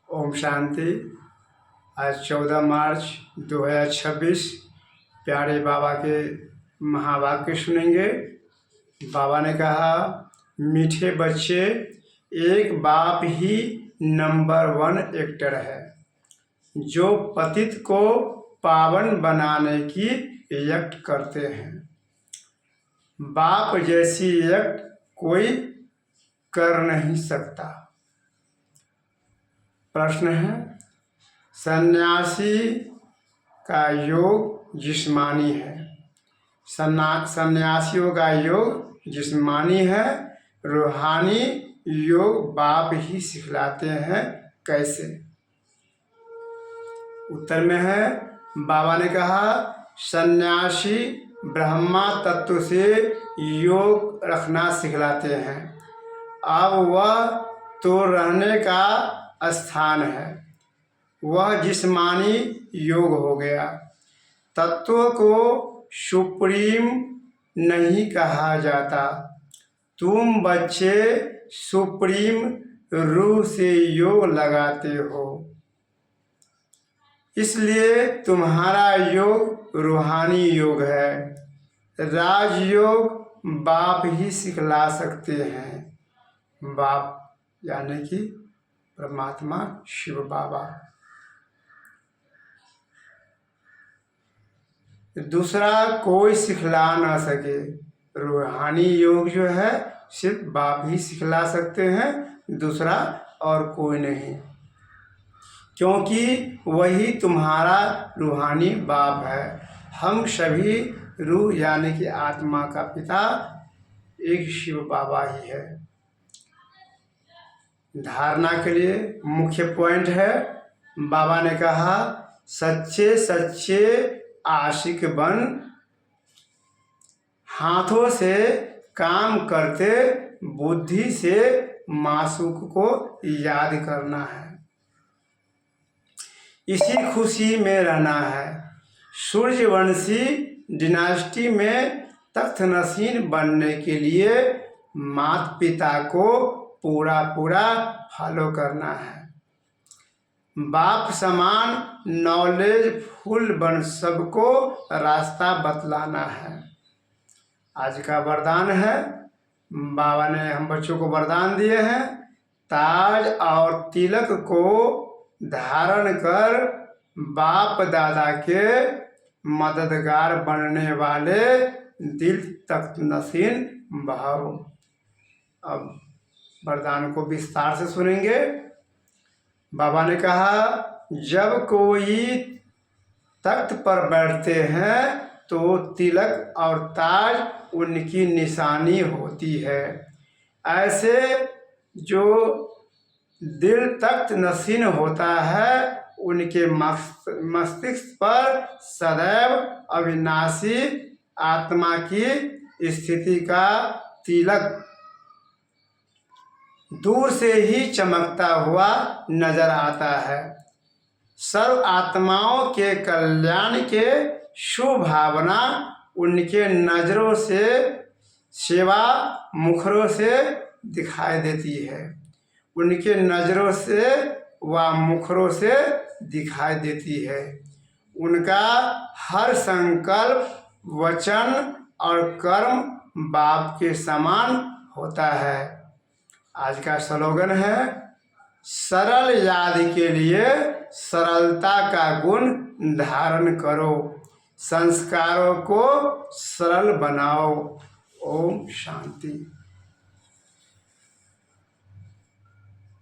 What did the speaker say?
ओम शांति। आज 14 मार्च 2026 प्यारे बाबा के महावाक्य सुनेंगे। बाबा ने कहा, मीठे बच्चे, एक बाप ही नंबर 1 एक्टर है जो पतित को पावन बनाने की एक्ट करते हैं। बाप जैसी एक्ट कोई कर नहीं सकता। प्रश्न है, सन्यासी का योग जिस्मानी है। सन्यासियों का योग जिस्मानी है, रूहानी योग बाप ही सिखलाते हैं। कैसे? उत्तर में है, बाबा ने कहा, सन्यासी ब्रह्मा तत्व से योग रखना सिखलाते हैं। अब वह तो रहने का स्थान है, वह जिस्मानी योग हो गया। तत्व को सुप्रीम नहीं कहा जाता। तुम बच्चे सुप्रीम रूह से योग लगाते हो, इसलिए तुम्हारा योग रूहानी योग है। राजयोग बाप ही सिखला सकते हैं। बाप यानी कि परमात्मा शिव बाबा। दूसरा कोई सिखला ना सके। रूहानी योग जो है सिर्फ बाप ही सिखला सकते हैं, दूसरा और कोई नहीं, क्योंकि वही तुम्हारा रूहानी बाप है। हम सभी रूह यानी कि आत्मा का पिता एक शिव बाबा ही है। धारणा के लिए मुख्य पॉइंट है, बाबा ने कहा, सच्चे सच्चे आशिक बन, हाथों से काम करते, बुद्धि से मासूक को याद करना है, इसी खुशी में रहना है। सूर्यवंशी डिनास्टी में तख्त नशीन बनने के लिए माता पिता को पूरा फॉलो करना है। बाप समान नॉलेज फुल बन सबको रास्ता बतलाना है। आज का वरदान है, बाबा ने हम बच्चों को वरदान दिए हैं, ताज और तिलक को धारण कर बाप दादा के मददगार बनने वाले दिल तख्त नशीन भाव। अब वरदान को विस्तार से सुनेंगे। बाबा ने कहा, जब कोई तख्त पर बैठते हैं तो तिलक और ताज उनकी निशानी होती है। ऐसे जो दिल तख्त नशीन होता है, उनके मस्तिष्क पर सदैव अविनाशी आत्मा की स्थिति का तिलक दूर से ही चमकता हुआ नजर आता है। सर्व आत्माओं के कल्याण के शुभ भावना उनके नजरों से सेवा मुखरों से दिखाई देती है। उनके नजरों से व मुखरों से दिखाई देती है। उनका हर संकल्प, वचन और कर्म बाप के समान होता है। आज का स्लोगन है, सरल याद के लिए सरलता का गुण धारण करो, संस्कारों को सरल बनाओ। ओम शांति।